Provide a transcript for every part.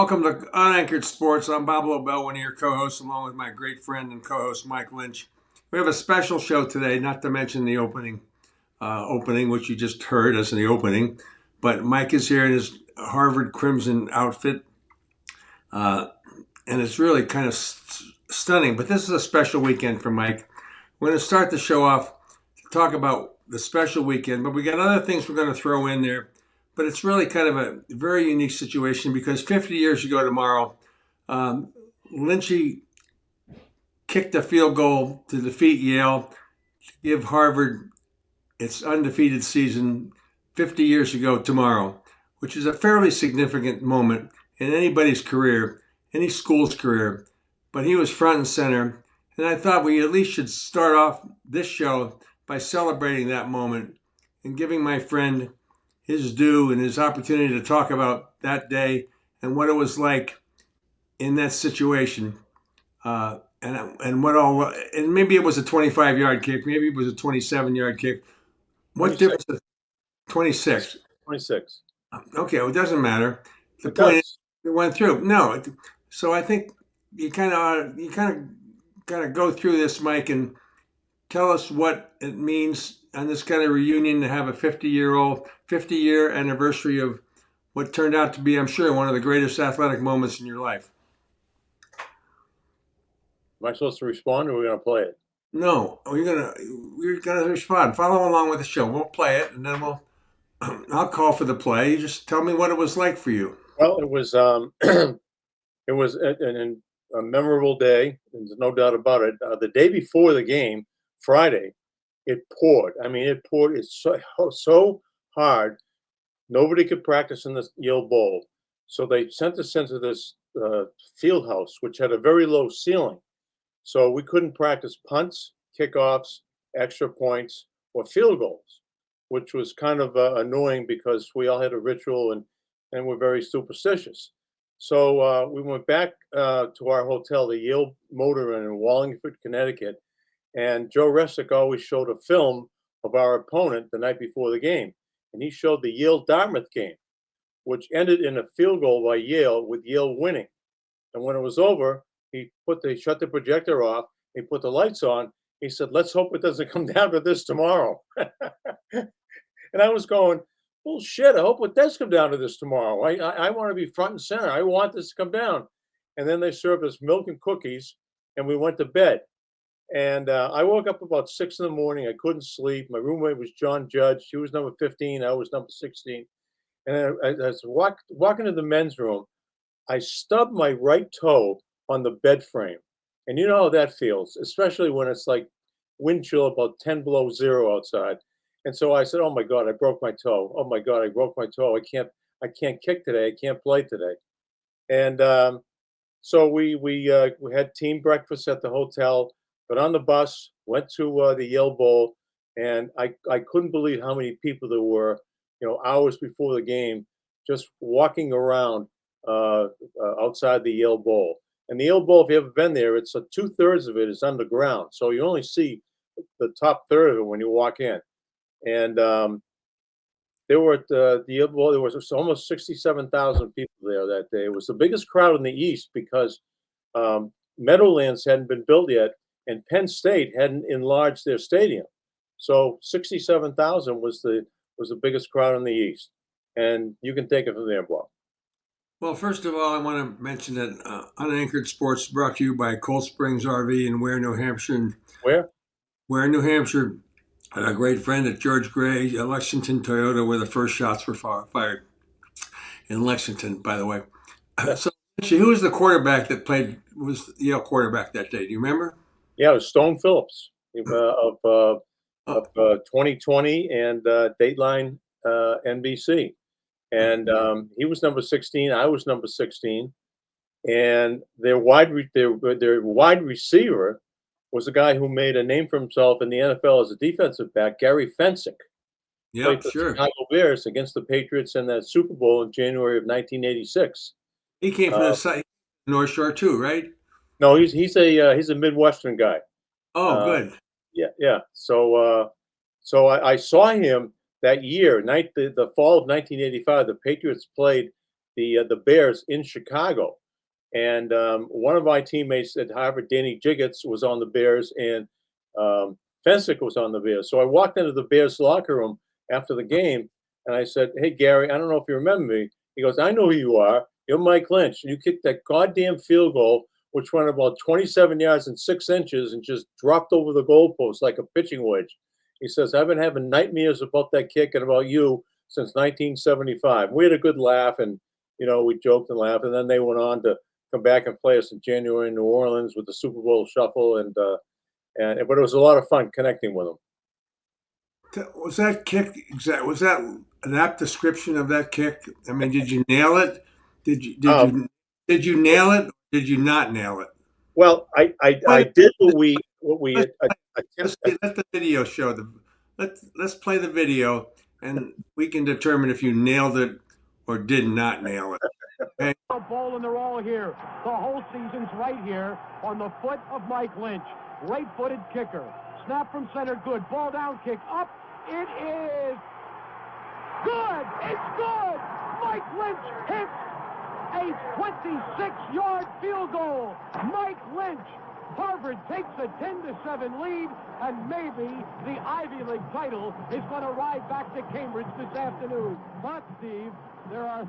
Welcome to Unanchored Sports. I'm Bob Lobel, one of your co-hosts, along with my great friend and co-host Mike Lynch. We have a special show today, not to mention the opening, which you just heard as the opening. But Mike is here in his Harvard Crimson outfit, uh, and it's really kind of stunning. But this is a special weekend for Mike. We're going to start the show off to talk about the special weekend, but we got other things we're going to throw in there. But it's really kind of a very unique situation because 50 years ago tomorrow, Lynchy kicked a field goal to defeat Yale, to give Harvard its undefeated season 50 years ago tomorrow, which is a fairly significant moment in anybody's career, any school's career. But he was front and center. And I thought we at least should start off this show by celebrating that moment and giving my friend his due and his opportunity to talk about that day and what it was like in that situation. And what all, and maybe it was a 25-yard kick, maybe it was a 27-yard kick. What 26. difference? 26. 26. Okay, well, it doesn't matter. The It point is, does. it went through. No, so I think you kind of got to go through this, Mike, and tell us what it means on this kind of reunion to have a 50-year anniversary of what turned out to be, I'm sure, one of the greatest athletic moments in your life. Am I supposed to respond or are we going to play it? No, we're gonna respond. Follow along with the show. We'll play it, and then I'll call for the play. You just tell me what it was like for you. Well, it was it was a memorable day. There's no doubt about it. The day before the game, Friday, it poured. I mean, it poured. It's so hard. Nobody could practice in the Yale Bowl, so they sent us into this field house, which had a very low ceiling. So we couldn't practice punts, kickoffs, extra points, or field goals, which was kind of annoying because we all had a ritual and we're very superstitious. So we went back to our hotel, the Yale Motor Inn in Wallingford, Connecticut, and Joe Resick always showed a film of our opponent the night before the game, and he showed the Yale Dartmouth game, which ended in a field goal by Yale with Yale winning. And when it was over, they shut the projector off. He put the lights on. He said, "Let's hope it doesn't come down to this tomorrow." And I was going, "Bullshit! I hope it does come down to this tomorrow. I want to be front and center. I want this to come down." And then they served us milk and cookies, and we went to bed. And I woke up about 6 in the morning. I couldn't sleep. My roommate was John Judge. She was number 15. I was number 16. And I was walking to the men's room. I stubbed my right toe on the bed frame. And you know how that feels, especially when it's like wind chill about 10 below zero outside. And so I said, "Oh my God, I broke my toe. Oh my God, I broke my toe. I can't kick today. I can't play today." And so we had team breakfast at the hotel, got on the bus, went to the Yale Bowl, and I couldn't believe how many people there were, hours before the game, just walking around outside the Yale Bowl. And the Yale Bowl, if you've ever been there, it's 2/3 of it is underground, so you only see the top third of it when you walk in. And there were at the Yale Bowl, there was almost 67,000 people there that day. It was the biggest crowd in the East because Meadowlands hadn't been built yet, and Penn State hadn't enlarged their stadium. So 67,000 was the biggest crowd in the East. And you can take it from there, Bob. Well, first of all, I want to mention that Unanchored Sports is brought to you by Cold Springs RV in Ware, New Hampshire. And Where? Ware, New Hampshire, and a great friend at George Gray, Lexington Toyota, where the first shots were fired in Lexington, by the way. So, actually, who was the quarterback that was the Yale quarterback that day? Do you remember? Yeah, it was Stone Phillips of Oh, 2020 and Dateline NBC. And he was number 16. I was number 16. And their wide receiver was a guy who made a name for himself in the NFL as a defensive back, Gary Fensick. yeah, Played for the sure. Chicago Bears against the Patriots in that Super Bowl in January of 1986. He came from the Uh, side, North Shore too, right? no, he's a Midwestern guy. Oh, Uh, good. yeah, yeah. So I saw him that year, the fall of 1985. The Patriots played the Bears in Chicago. And one of my teammates at Harvard, Danny Jiggets, was on the Bears, and Fensick was on the Bears. So I walked into the Bears locker room after the game, and I said, "Hey, Gary, I don't know if you remember me." He goes, "I know who you are. You're Mike Lynch. And you kicked that goddamn field goal, which went about 27 yards and 6 inches and just dropped over the goalpost like a pitching wedge." He says, "I've been having nightmares about that kick and about you since 1975." We had a good laugh, and we joked and laughed, and then they went on to come back and play us in January in New Orleans with the Super Bowl Shuffle, and but it was a lot of fun connecting with them. Was that kick exact? Was that an apt description of that kick? I mean, did you nail it? Did you did Um, you did you nail it? Or did you not nail it? well, I Wait, did what we let's attempt. let the video show the. Let's play the video, and we can determine if you nailed it or did not nail it. Okay. Ball, and they're all here. The whole season's right here on the foot of Mike Lynch. Right-footed kicker. Snap from center, good. Ball down, kick up. It is good. It's good. Mike Lynch hits a 26-yard field goal. Mike Lynch. Harvard takes a 10-7 lead, and maybe the Ivy League title is going to ride back to Cambridge this afternoon. But, Steve, there are...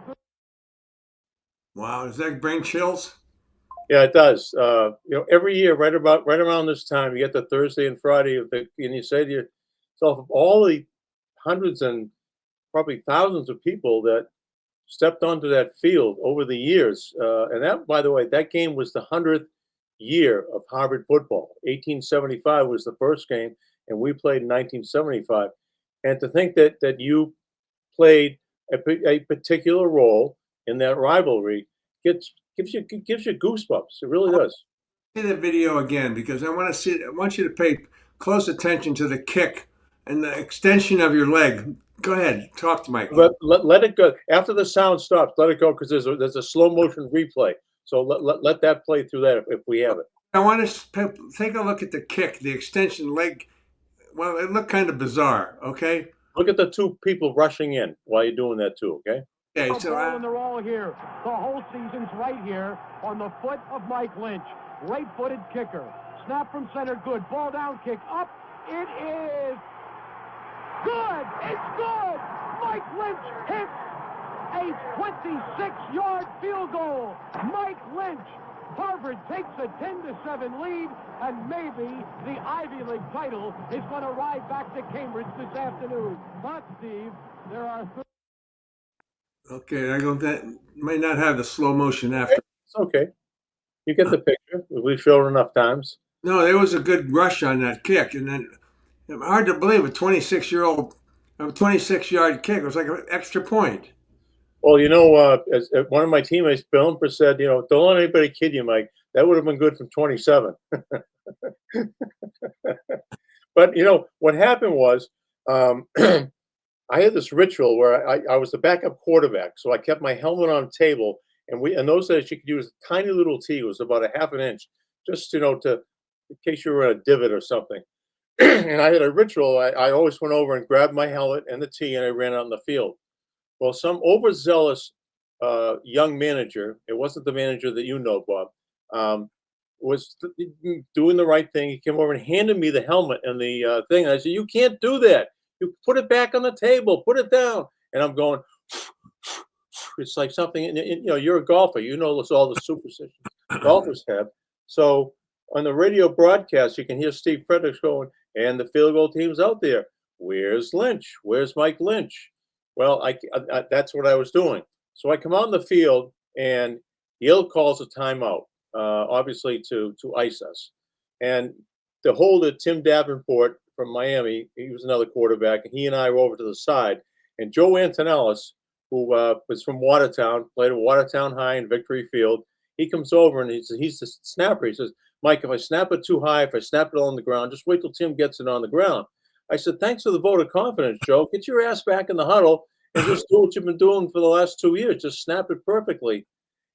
Wow, does that bring chills? Yeah, it does. Every year, right around this time, you get the Thursday and Friday and you say to yourself, of all the hundreds and probably thousands of people that stepped onto that field over the years, and that, by the way, that game was the 100th year of Harvard football. 1875 was the first game, and we played in 1975. And to think that you played a particular role in that rivalry gives you goosebumps. It really does. See the video again because I want to see. I want you to pay close attention to the kick and the extension of your leg. Go ahead, talk to Mike. But let it go after the sound stops. Let it go because there's a slow motion replay. So let that play through that if we have it. I want to take a look at the kick, the extension leg. Well, it looked kind of bizarre. Okay. Look at the two people rushing in while you're doing that too. Okay. Okay. So and they're all here. The whole season's right here on the foot of Mike Lynch. Right-footed kicker. Snap from center, good. Ball down, kick up. It is good. It's good. Mike Lynch hits a 26-yard field goal. Mike Lynch. Harvard takes a 10-7 lead, and maybe the Ivy League title is going to ride back to Cambridge this afternoon. But, Steve, there are... Okay, that might not have the slow motion after. It's okay. You get the picture. We've shown it enough times. No, there was a good rush on that kick, and then hard to believe a 26-yard kick. It was like an extra point. Well, as one of my teammates, Bill, said, don't let anybody kid you, Mike. That would have been good from 27. But what happened was, I had this ritual where I was the backup quarterback, so I kept my helmet on a table, and in those days you could use a tiny little tee. It was about a half an inch, just in case you were in a divot or something. And I had a ritual. I always went over and grabbed my helmet and the tee, and I ran out in the field. Well, some overzealous young manager, it wasn't the manager that you know, Bob, was doing the right thing. He came over and handed me the helmet and the thing. And I said, "You can't do that. You put it back on the table. Put it down." And I'm going, it's like something, you're a golfer. You know all the superstitions golfers have. So on the radio broadcast, you can hear Steve Fredericks going, "And the field goal team's out there. Where's Lynch? Where's Mike Lynch?" Well, that's what I was doing. So I come out in the field, and Yale calls a timeout, obviously to ice us. And the holder, Tim Davenport from Miami, he was another quarterback, and he and I were over to the side. And Joe Antonellis, who was from Watertown, played at Watertown High in Victory Field, he comes over, and he's the snapper. He says, "Mike, if I snap it too high, if I snap it on the ground, just wait till Tim gets it on the ground." I said, "Thanks for the vote of confidence, Joe. Get your ass back in the huddle and just do what you've been doing for the last 2 years. Just snap it perfectly."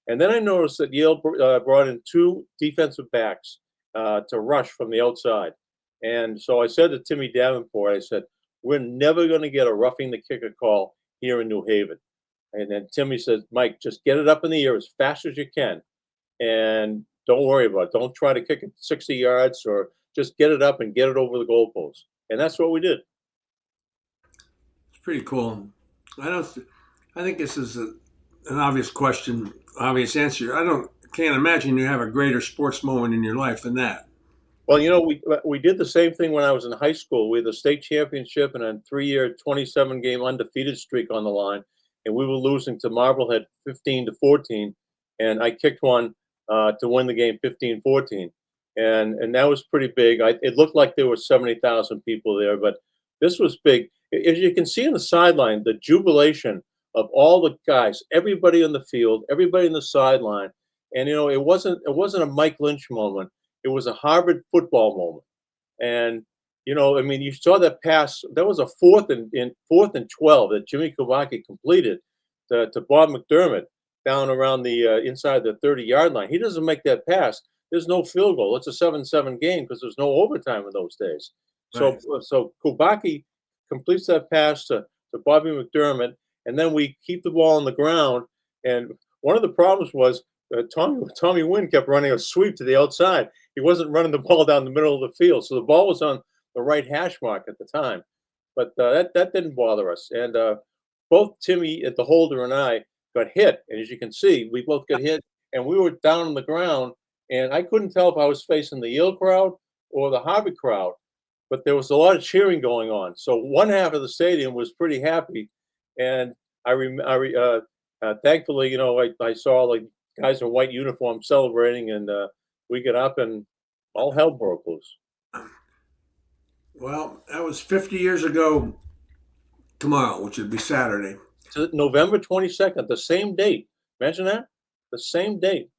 And then I noticed that Yale brought in two defensive backs to rush from the outside. And so I said to Timmy Davenport, I said, "We're never going to get a roughing the kicker call here in New Haven." And then Timmy says, Mike, just get it up in the air as fast as you can. And don't worry about it. Don't try to kick it 60 yards or just get it up and get it over the goalpost. And that's what we did. It's pretty cool. I don't. I think this is an obvious question, obvious answer. Can't imagine you have a greater sports moment in your life than that. Well, we did the same thing when I was in high school. We had the state championship and a 3-year, 27-game undefeated streak on the line, and we were losing to Marblehead 15-14, and I kicked one to win the game 15-14, and that was pretty big. It looked like there were 70,000 people there, but this was big. As you can see in the sideline, the jubilation of all the guys, everybody on the field, everybody in the sideline, and it wasn't a Mike Lynch moment. It was a Harvard football moment. And, I mean, you saw that pass. That was a fourth and 12 that Jimmy Kawaki completed to Bob McDermott down around the inside the 30-yard line. He doesn't make that pass. There's no field goal. It's a 7-7 game because there's no overtime in those days. Right. So Kawaki completes that pass to Bobby McDermott, and then we keep the ball on the ground. And one of the problems was Tommy Wynn kept running a sweep to the outside. He wasn't running the ball down the middle of the field, so the ball was on the right hash mark at the time. But that didn't bother us. And both Timmy at the holder and I got hit. And as you can see, we both got hit, and we were down on the ground. And I couldn't tell if I was facing the Yale crowd or the Harvard crowd, but there was a lot of cheering going on. So one half of the stadium was pretty happy, and thankfully, I saw like guys in white uniforms celebrating, and we get up and all hell broke loose. Well, that was 50 years ago tomorrow, which would be Saturday. To November 22nd, the same date. Imagine that, the same date.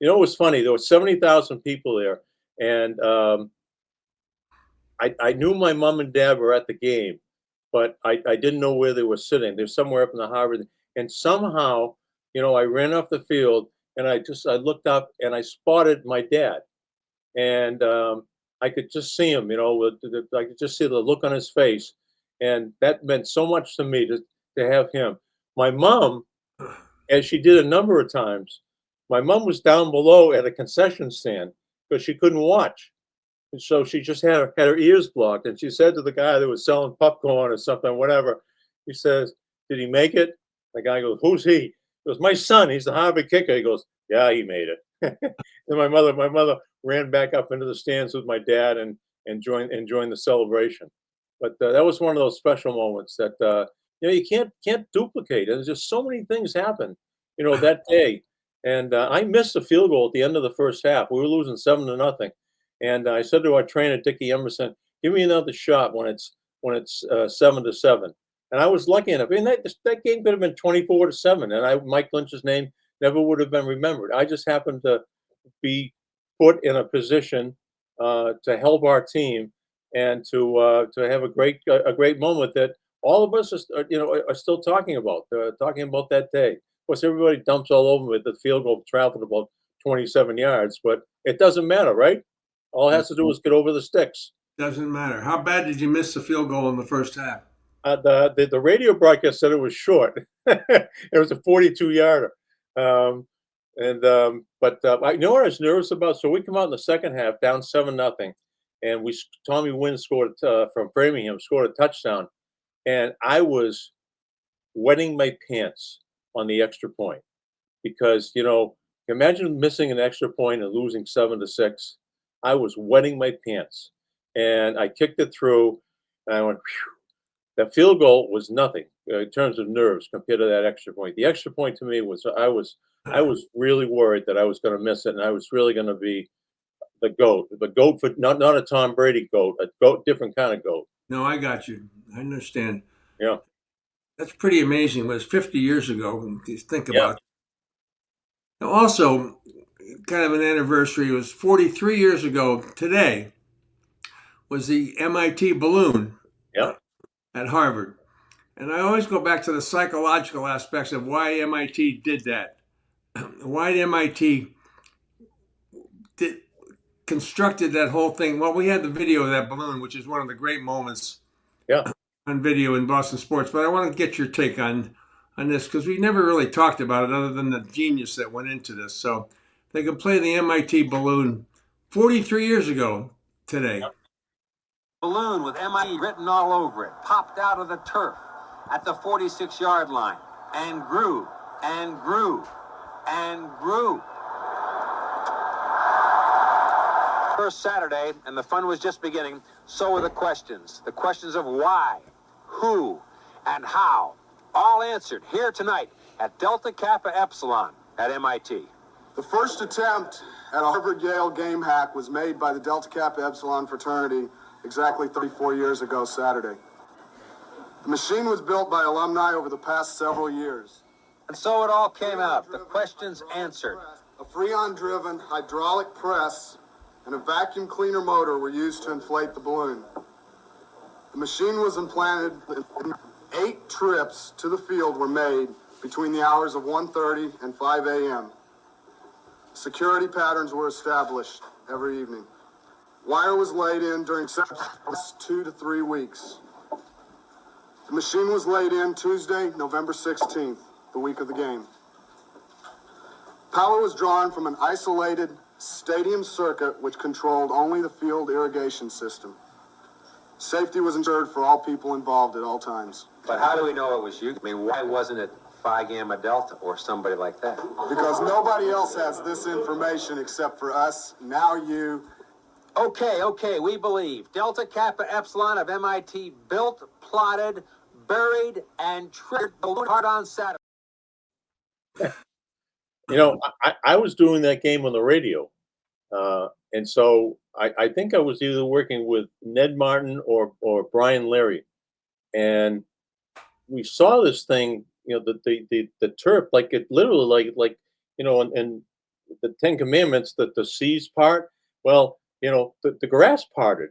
It was funny. There were 70,000 people there, and I knew my mom and dad were at the game, but I didn't know where they were sitting. They're somewhere up in the Harvard, and somehow, I ran off the field, and I looked up and I spotted my dad, and I could just see him. I could just see the look on his face, and that meant so much to me to have him. My mom, as she did a number of times, my mom was down below at a concession stand because she couldn't watch. And so she just had her ears blocked. And she said to the guy that was selling popcorn or something, whatever, he says, "Did he make it?" The guy goes, "Who's he?" He goes, "My son. He's the Harvard kicker." He goes, "Yeah, he made it." And my mother ran back up into the stands with my dad and joined the celebration. But that was one of those special moments that you can't duplicate. There's just so many things happen, that day. And I missed a field goal at the end of the first half. We were losing 7-0, and I said to our trainer Dickie Emerson, "Give me another shot when it's 7-7." And I was lucky enough. I mean, that game could have been 24-7, and Mike Lynch's name never would have been remembered. I just happened to be put in a position to help our team and to have a great moment that all of us are still talking about that day. Of course, everybody dumps all over me. The field goal traveled about 27 yards, but it doesn't matter, right? All it has to do is get over the sticks. Doesn't matter. How bad did you miss the field goal in the first half? The radio broadcast said it was short. It was a 42-yarder. But I know what I was nervous about. So we come out in the second half down 7-0, and Tommy Wynn scored from Framingham, scored a touchdown, and I was wetting my pants on the extra point because imagine missing an extra point and losing 7-6. I was wetting my pants, and I kicked it through, and I went, phew. That field goal was nothing in terms of nerves compared to that extra point. The extra point to me was I was really worried that I was going to miss it, and I was really going to be the goat for not a Tom Brady goat, a goat, different kind of goat. No, I got you. I understand. Yeah, That's pretty amazing. It was 50 years ago. Just think yeah, about it. Now, also, kind of an anniversary, it was 43 years ago today, was the MIT balloon yeah. at Harvard. And I always go back to the psychological aspects of why MIT did that. Why MIT constructed that whole thing. Well, we had the video of that balloon, which is one of the great moments Yeah. on video in Boston sports. But I want to get your take on on this because we never really talked about it other than the genius that went into this. So they could play the MIT balloon 43 years ago today. Balloon with MIT written all over it popped out of the turf at the 46-yard line and grew and grew and grew. First Saturday, and the fun was just beginning. So were the questions. The questions of why, who, and how. All answered here tonight at Delta Kappa Epsilon at MIT. The first attempt at a Harvard-Yale game hack was made by the Delta Kappa Epsilon fraternity exactly 34 years ago Saturday. The machine was built by alumni over the past several years. And so it all came out. The questions answered. A Freon-driven hydraulic press and a vacuum cleaner motor were used to inflate the balloon. The machine was implanted, and 8 trips to the field were made between the hours of 1:30 and 5 a.m. Security patterns were established every evening. Wire was laid in during 2 to 3 weeks. The machine was laid in Tuesday, November 16th, the week of the game. Power was drawn from an isolated stadium circuit which controlled only the field irrigation system. Safety was ensured for all people involved at all times. But how do we know it was you? I mean, why wasn't it Phi Gamma Delta or somebody like that? Because nobody else has this information except for us, now you. Okay, we believe. Delta Kappa Epsilon of MIT built, plotted, buried, and triggered the balloon hard on Saturday. You know, I was doing that game on the radio. And so I think I was either working with Ned Martin or Brian Larry. And we saw this thing, you know, the turf, like it literally like you know, and the Ten Commandments, that the seas part, well, you know, the grass parted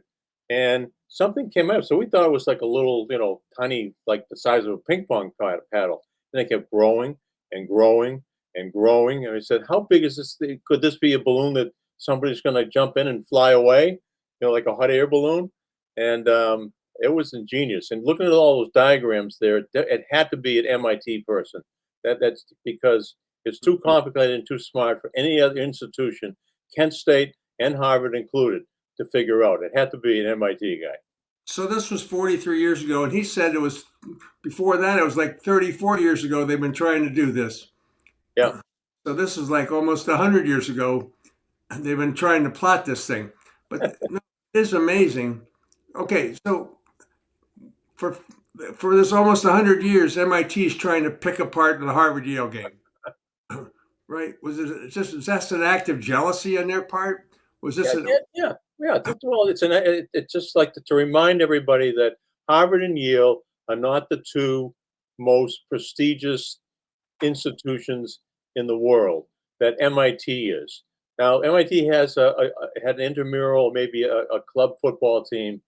and something came up. So we thought it was like a little, you know, tiny, like the size of a ping pong paddle. And it kept growing and growing and growing. And I said, how big is this thing? Could this be a balloon that somebody's going to jump in and fly away, you know, like a hot air balloon? And it was ingenious. And looking at all those diagrams there, it had to be an MIT person. That's because it's too complicated and too smart for any other institution, Kent State and Harvard included, to figure out. It had to be an MIT guy. So this was 43 years ago, and he said it was before that. It was like 34 years ago. They've been trying to do this. Yeah. So this is like almost 100 years ago. They've been trying to plot this thing, but no, it is amazing. Okay, so for this almost 100 years, MIT is trying to pick apart the Harvard-Yale game. Right? Was it just an act of jealousy on their part? Was this? Yeah. Well, it's just like to remind everybody that Harvard and Yale are not the two most prestigious institutions in the world that MIT is. Now, MIT has had an intramural, maybe a club football team,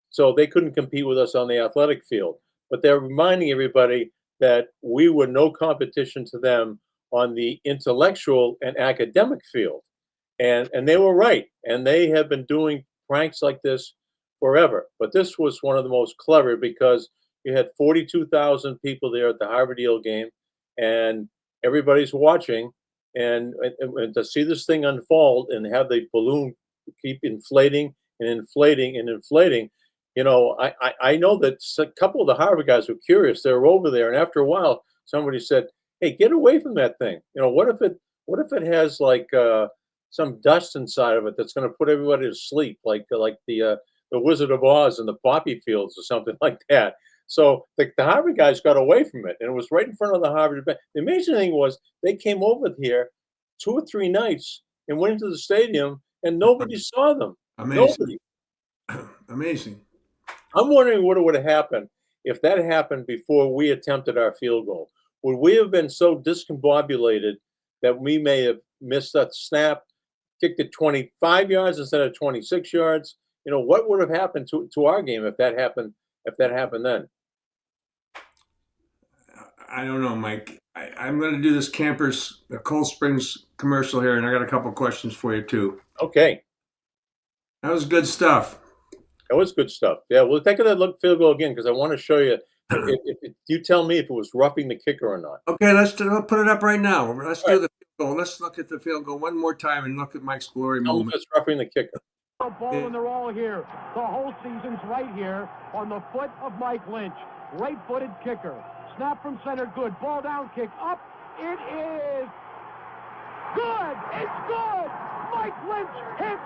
so they couldn't compete with us on the athletic field. But they're reminding everybody that we were no competition to them on the intellectual and academic field. And they were right. And they have been doing pranks like this forever. But this was one of the most clever because you had 42,000 people there at the Harvard-Yale game, and everybody's watching. And to see this thing unfold and have the balloon keep inflating and inflating and inflating, you know, I know that a couple of the Harvard guys were curious. They were over there, and after a while, somebody said, "Hey, get away from that thing. You know, what if it has like some dust inside of it that's going to put everybody to sleep, like the Wizard of Oz and the poppy fields or something like that." So the Harvard guys got away from it, and it was right in front of the Harvard bench. The amazing thing was they came over here 2 or 3 nights and went into the stadium, and nobody saw them. Amazing. Nobody. Amazing. I'm wondering what would have happened if that happened before we attempted our field goal. Would we have been so discombobulated that we may have missed that snap, kicked it 25 yards instead of 26 yards? You know, what would have happened to our game if that happened then? I don't know, Mike. I'm going to do this Campers Cold Springs commercial here, and I got a couple questions for you too. Okay. That was good stuff. That was good stuff. Yeah, we'll take that field goal again because I want to show you you tell me if it was roughing the kicker or not. Okay, I'll put it up right now. Let's All do right. the field goal. Let's look at the field goal one more time and look at Mike's glory Tell me if moment. it's roughing the kicker. The ball and they're all here. The whole season's right here on the foot of Mike Lynch. Right-footed kicker. Snap from center, good. Ball down, kick up. It is good. It's good. Mike Lynch hits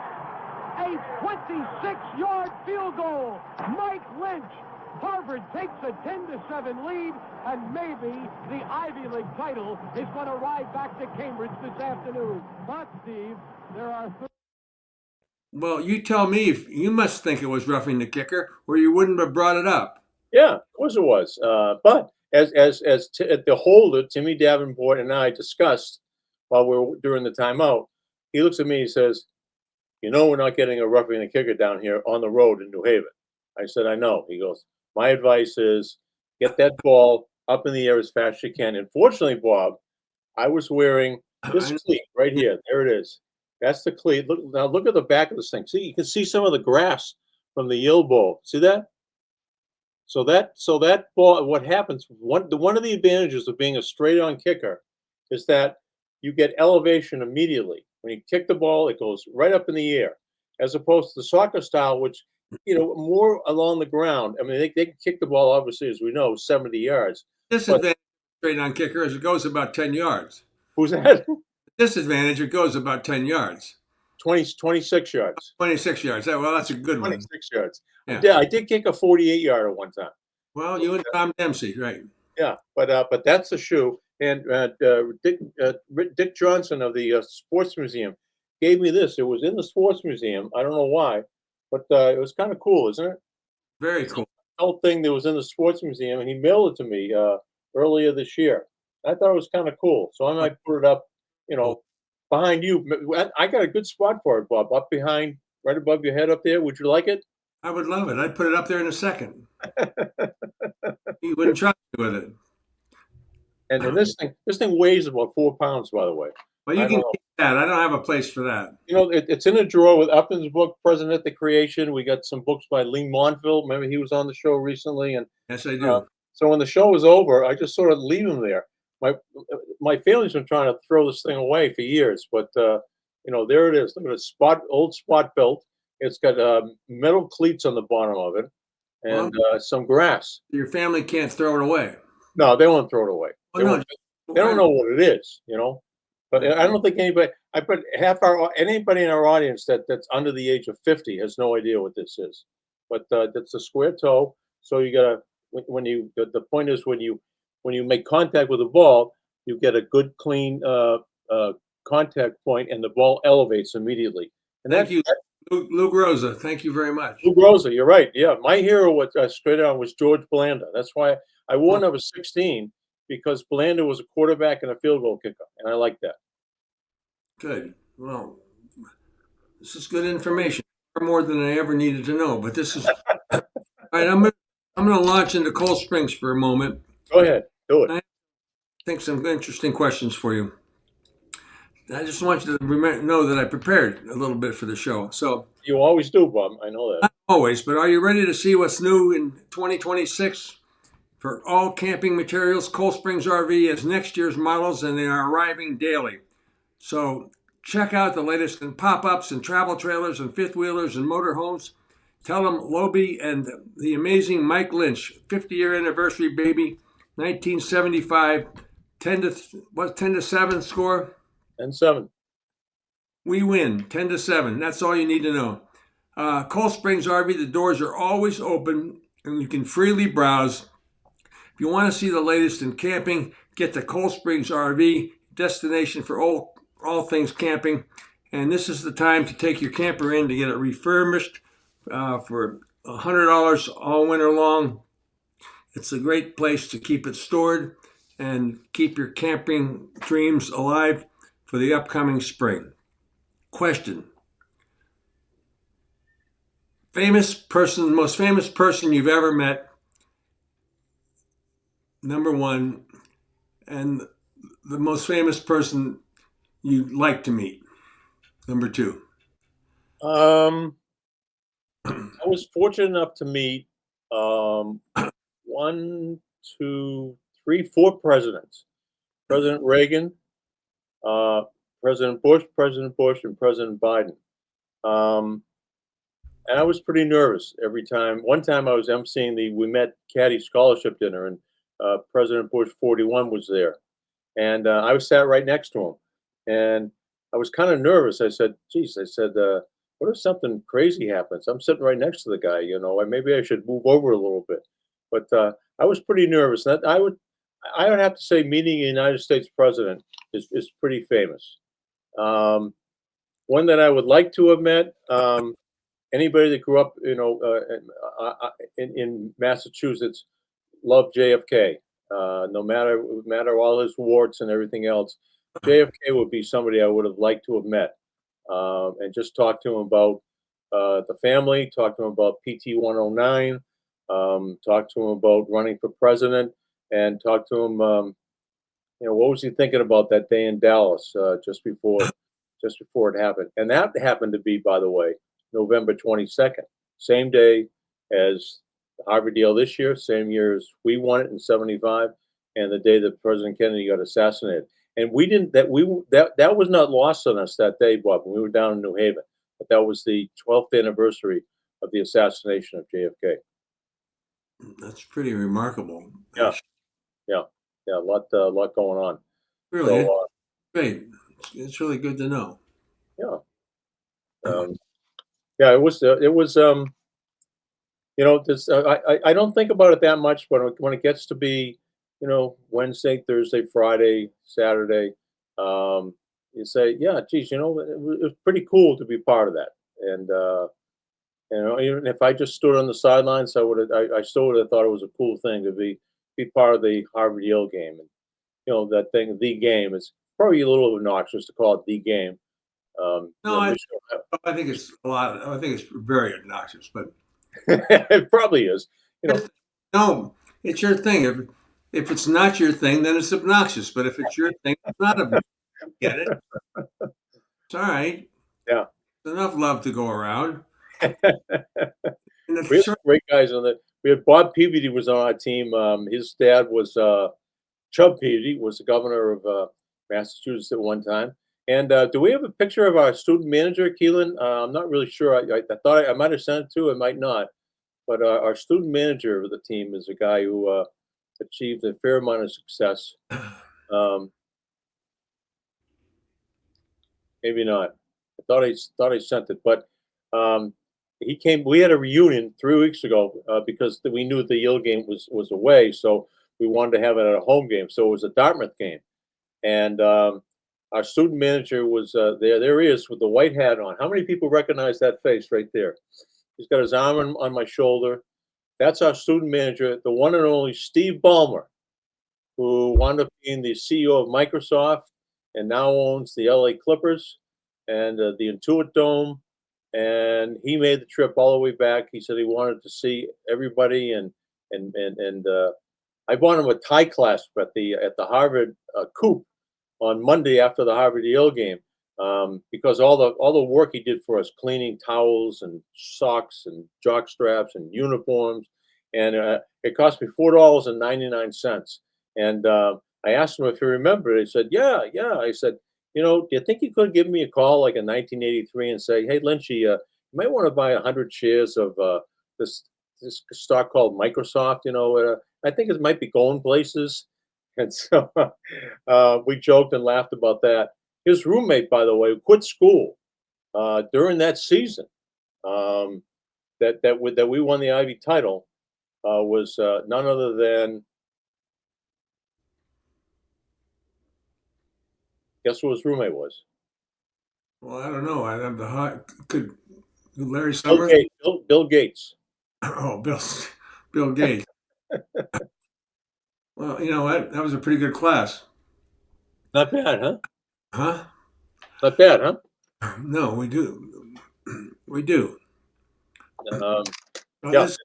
a 26-yard field goal. Mike Lynch. Harvard takes a 10-7 lead, and maybe the Ivy League title is going to ride back to Cambridge this afternoon. But, Steve, there are... Well, you tell me if you must think it was roughing the kicker, or you wouldn't have brought it up. Yeah, of course it was. But as the holder, Timmy Davenport and I discussed while we were during the timeout, he looks at me and he says, "You know, we're not getting a roughing the kicker down here on the road in New Haven." I said, "I know." He goes, "My advice is get that ball up in the air as fast as you can." And fortunately, Bob, I was wearing this cleat right here. There it is. That's the cleat. Look now. Look at the back of this thing. See, you can see some of the grass from the Yale Bowl. See that? So that ball. What happens? One of the advantages of being a straight-on kicker is that you get elevation immediately. When you kick the ball, it goes right up in the air, as opposed to the soccer style, which more along the ground. I mean, they can kick the ball, obviously, as we know, 70 yards. Disadvantage of straight on kicker is it goes about 10 yards. Who's that? Disadvantage, it goes about 10 yards. 26 yards. 26 yards. Well, that's a good one. 26 yards. Yeah. I did kick a 48-yarder one time. Well, you and Tom Dempsey, right? Yeah, but that's the shoe. And Dick Johnson of the Sports Museum gave me this. It was in the Sports Museum. I don't know why, but it was kind of cool, isn't it? Very cool. Old thing that was in the Sports Museum, and he mailed it to me earlier this year. I thought it was kind of cool, so I might put it up, behind you. I got a good spot for it, Bob. Up behind, right above your head, up there. Would you like it? I would love it. I'd put it up there in a second. You wouldn't trust me with it. And this thing weighs about 4 pounds, by the way. Well, you can keep that. I don't have a place for that. It's in a drawer with Upton's book, President the Creation. We got some books by Lee Montville. Remember, he was on the show recently, and Yes, I do. so when the show was over, I just sort of leave him there. My family's been trying to throw this thing away for years, but there it is. Look at a old spot belt. It's got metal cleats on the bottom of it, and some grass. Your family can't throw it away. No, they won't throw it away. Well, They don't know what it is, But I don't think anybody. I bet anybody in our audience that's under the age of 50 has no idea what this is. But that's a square toe. So you gotta the point is when you make contact with the ball, you get a good clean contact point, and the ball elevates immediately. And Thank you, Lou Groza. Thank you very much. Lou Groza, you're right. Yeah, my hero was straight on was George Blanda. That's why I wore number 16. Because Blanda was a quarterback and a field goal kicker, and I like that. Good. Well, this is good information. Far more than I ever needed to know. But this is all right. I'm going to launch into Cold Springs for a moment. Go ahead, do it. I think some interesting questions for you. I just want you to know that I prepared a little bit for the show. So you always do, Bob. I know that. Not always, but are you ready to see what's new in 2026? For all camping materials, Cold Springs RV has next year's models, and they are arriving daily. So check out the latest in pop-ups and travel trailers and fifth wheelers and motorhomes. Tell them Lobel and the amazing Mike Lynch, 50-year anniversary baby, 1975, 10 to 7 score? 10-7. We win, 10 to 7. That's all you need to know. Cold Springs RV, the doors are always open, and you can freely browse. If you want to see the latest in camping, get to Cold Springs RV, destination for all things camping. And this is the time to take your camper in to get it refurbished for $100 all winter long. It's a great place to keep it stored and keep your camping dreams alive for the upcoming spring. Question. Most famous person you've ever met. Number one, and the most famous person you'd like to meet. Number two. I was fortunate enough to meet one, two, three, four presidents: President Reagan, uh, President Bush, and President Biden. Um, and I was pretty nervous every time. One time I was emceeing the We Met Caddy Scholarship Dinner, and President Bush 41 was there, and I was sat right next to him, and I was kind of nervous. I said, "Geez," I said, "what if something crazy happens? I'm sitting right next to the guy, and maybe I should move over a little bit." But I was pretty nervous. That I would have to say, meeting a United States president is pretty famous. Um, One that I would like to have met. Anybody that grew up, in Massachusetts, loved JFK. No matter all his warts and everything else, JFK would be somebody I would have liked to have met, and just talk to him about the family, talk to him about PT 109, talk to him about running for president, and talk to him. What was he thinking about that day in Dallas just before it happened? And that happened to be, by the way, November 22nd, same day as the Harvard deal this year, same year as we won it in '75, and the day that President Kennedy got assassinated. And we didn't that was not lost on us that day, Bob. When we were down in New Haven, but that was the 12th anniversary of the assassination of JFK. That's pretty remarkable. Yeah, yeah, yeah. A lot going on. Really, So great. It's really good to know. yeah, um, yeah. It was. This I don't think about it that much, but when it gets to be, Wednesday, Thursday, Friday, Saturday, you say, yeah, geez, it was pretty cool to be part of that. And even if I just stood on the sidelines, I still would have thought it was a cool thing to be part of the Harvard Yale game. And that thing, the game, is probably a little obnoxious to call it the game. No, We I think it's a lot. I think it's very obnoxious, but it probably is. no, it's your thing. If it's not your thing, then it's obnoxious. But if it's your thing, it's not obnoxious. Get it? It's all right. Yeah. There's enough love to go around. And We had sure, some great guys on the. We had Bob Peabody was on our team. His dad was Chubb Peabody, was the governor of Massachusetts at one time. And do we have a picture of our student manager, Keelan? I'm not really sure. I thought I might have sent it to. I might not. But our student manager of the team is a guy who achieved a fair amount of success. Um, Maybe not. I thought I sent it, but um, he came. We had a reunion 3 weeks ago because we knew the Yale game was away, so we wanted to have it at a home game. So it was a Dartmouth game, and our student manager was there. There he is with the white hat on. How many people recognize that face right there? He's got his arm on my shoulder. That's our student manager, the one and only Steve Ballmer, who wound up being the CEO of Microsoft and now owns the LA Clippers and the Intuit Dome. And he made the trip all the way back. He said he wanted to see everybody, and I bought him a tie clasp at the Harvard Coop on Monday after the Harvard Yale game, because all the work he did for us, cleaning towels and socks and jock straps and uniforms, and it cost me $4.99. And I asked him if he remembered. He said, "Yeah, yeah." I said, "Do you think you could give me a call like in 1983 and say, hey, Lynchy, you might want to buy 100 shares of this stock called Microsoft? I think it might be going places." And so we joked and laughed about that. His roommate, by the way, quit school during that season that we won the Ivy title, was none other than, guess who his roommate was? well, I don't know. I have the hot. Could Larry Bill Summers? Gates. Bill Gates. Oh, Bill Gates. Well, you know what? That was a pretty good class, Not bad, huh? huh? Not bad, huh? No, we do. We do. Um, yeah. This,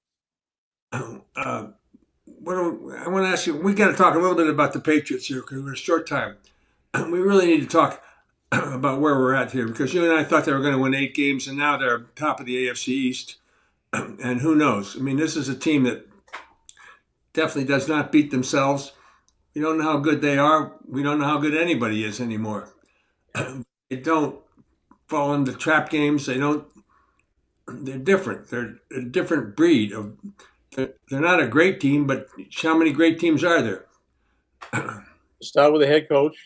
I want to ask you. We got to talk a little bit about the Patriots here because we're a short time. We really need to talk about where we're at here because you and I thought they were going to win 8 games, and now they're top of the AFC East. And who knows? I mean, this is a team that definitely does not beat themselves. We don't know how good they are. We don't know how good anybody is anymore. They don't fall into trap games. They don't. They're different. They're a different breed of. They're not a great team, but how many great teams are there? Start with the head coach.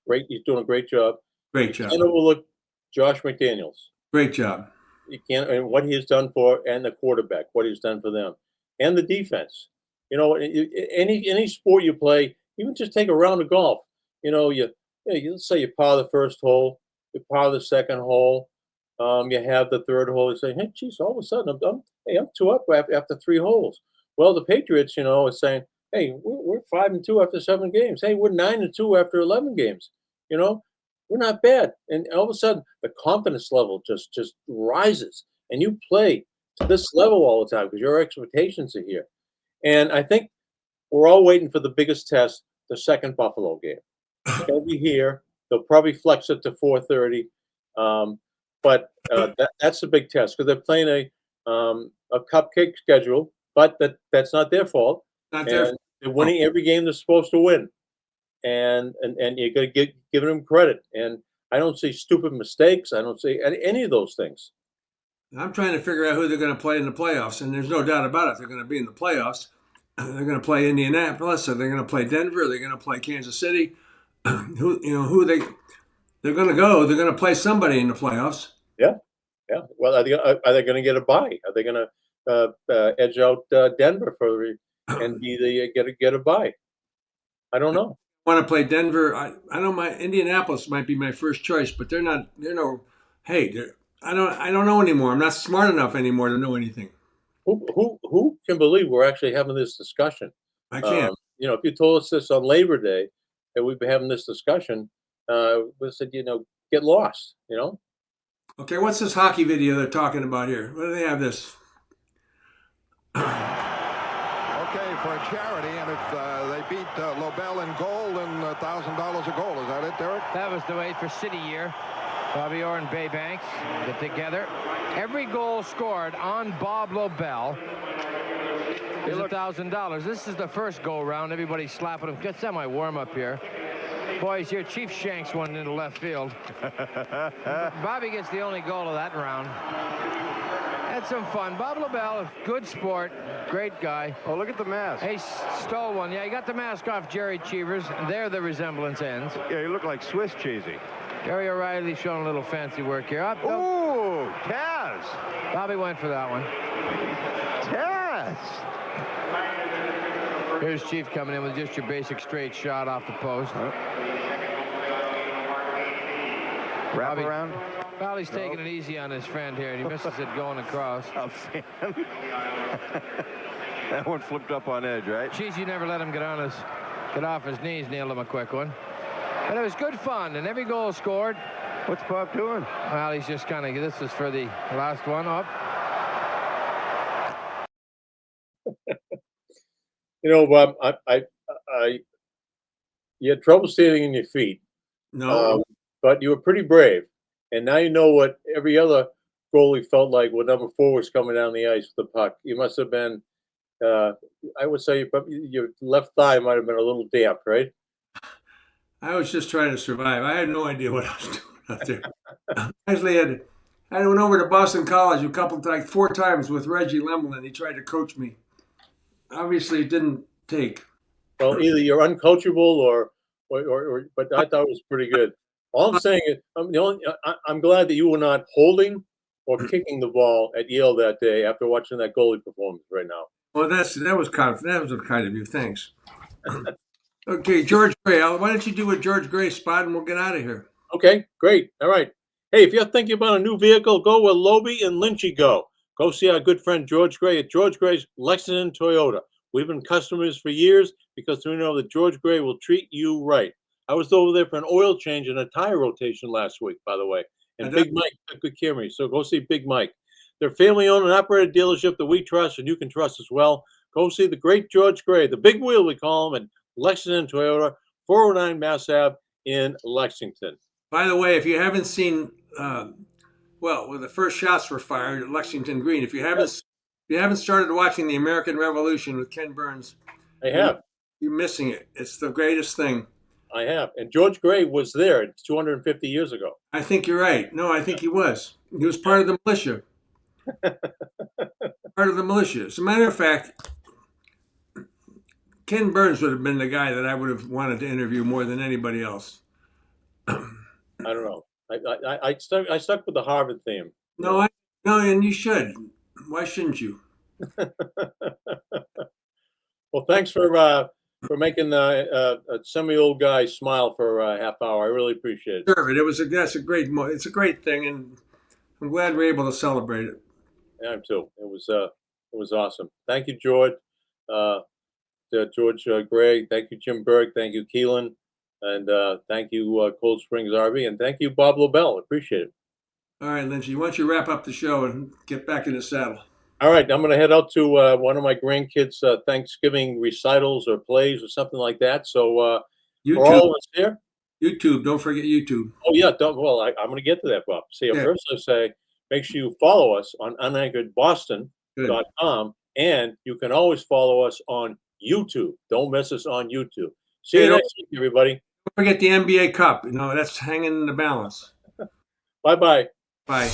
Great, he's doing a great job. Great You job. can't overlook Josh McDaniels. Great job. You can't, and what he's done for, and the quarterback, what he's done for them, and the defense. You know, any sport you play, even just take a round of golf. You know, let's say you par the first hole, you par the second hole, you have the third hole. You say, hey, geez, all of a sudden I'm 2 up after 3 holes. Well, the Patriots, you know, are saying, hey, we're 5-2 after 7 games. Hey, we're 9-2 after 11 games. You know, we're not bad. And all of a sudden, the confidence level just rises, and you play to this level all the time because your expectations are here. And I think we're all waiting for the biggest test, the second Buffalo game. They'll be here. They'll probably flex it to 4:30, but that's the big test because they're playing a cupcake schedule, but that's not their fault, Not their and they're winning every game they're supposed to win, and you got to give them credit. And I don't see stupid mistakes. I don't see any of those things. I'm trying to figure out who they're going to play in the playoffs, and there's no doubt about it. They're going to be in the playoffs. They're going to play Indianapolis, or they're going to play Denver. They're going to play Kansas City. Who they're going to go. They're going to play somebody in the playoffs. Yeah, yeah. Well, are they going to get a bye? Are they going to edge out Denver and be get a bye? I don't know. Want to play Denver? I know my Indianapolis might be my first choice, but they're not. They're no. Hey, I don't know anymore. I'm not smart enough anymore to know anything. Who can believe we're actually having this discussion? I can't. You know, if you told us this on Labor Day that we'd be having this discussion, we said, you know, get lost. You know. Okay, what's this hockey video they're talking about here? What do they have this? Okay, for a charity, and if they beat Lobel in goal, then $1,000 a goal. Is that it, Derek? That was the way for City year. Bobby Orr and Bay Banks get together. Every goal scored on Bob Lobel is $1,000. This is the first go round. Everybody's slapping him. Get semi warm up here. Boys, here Chief Shanks one into left field. Bobby gets the only goal of that round. Had some fun. Bob Lobel, good sport, great guy. Oh, look at the mask. He stole one. Yeah, he got the mask off Jerry Cheevers, and there the resemblance ends. Yeah, you look like Swiss cheesy. Gary O'Reilly showing a little fancy work here. Up. Ooh, Taz. Bobby went for that one. Taz. Here's Chief coming in with just your basic straight shot off the post. Wrap around. Well, he's taking it easy on his friend here, and he misses it going across. A fan. That one flipped up on edge, right? Geez, you never let him get off his knees. Nailed him a quick one. But it was good fun, and every goal scored. What's Bob doing? Well, he's just kind of, this is for the last one up. You know, Bob, you had trouble standing on your feet. No. But you were pretty brave. And now you know what every other goalie felt like when number 4 was coming down the ice with the puck. You must have been, I would say, your left thigh might have been a little damp, right? I was just trying to survive. I had no idea what I was doing out there. Actually, I went over to Boston College like 4 times with Reggie Lemelin. He tried to coach me. Obviously, it didn't take. Well, either you're uncoachable or but I thought it was pretty good. All I'm saying is, I'm glad that you were not holding or kicking the ball at Yale that day after watching that goalie performance right now. Well, that was kind of you. Thanks. Okay, George Gray. Why don't you do what George Gray spot and we'll get out of here. Okay, great. All right. Hey, if you're thinking about a new vehicle, go where Lobel and Lynch go. Go see our good friend George Gray at George Gray's Lexington Toyota. We've been customers for years because we know that George Gray will treat you right. I was over there for an oil change and a tire rotation last week, by the way. And Big Mike took good care of me, so go see Big Mike. They're family-owned and operated dealership that we trust and you can trust as well. Go see the great George Gray, the big wheel we call him, at Lexington Toyota, 409 Mass Ave in Lexington. By the way, if you haven't seen, when the first shots were fired at Lexington Green, if you you haven't started watching The American Revolution with Ken Burns, I have. you're missing it. It's the greatest thing. I have. And George Gray was there 250 years ago. I think you're right. No, I think he was. He was part of the militia. Part of the militia. As a matter of fact, Ken Burns would have been the guy that I would have wanted to interview more than anybody else. I don't know. I stuck with the Harvard theme. No, and you should. Why shouldn't you? Well, thanks for making a semi-old guy smile for a half hour. I really appreciate it. Sure, that's a great it's a great thing, and I'm glad we're able to celebrate it. Yeah, I'm too. It was awesome. Thank you, George. George Gray. Thank you, Jim Berg. Thank you, Keelan. And thank you, Cold Springs RV. And thank you, Bob Lobel. Appreciate it. All right, Lynchy, why don't you wrap up the show and get back in the saddle? All right, I'm going to head out to one of my grandkids' Thanksgiving recitals or plays or something like that. So for all of us here. YouTube, don't forget YouTube. Oh, yeah. I'm going to get to that, Bob. See, first I say, make sure you follow us on unanchoredboston.com. And you can always follow us on YouTube. Don't miss us on YouTube. See you next week, everybody. Don't forget the NBA Cup. That's hanging in the balance. Bye-bye. Bye.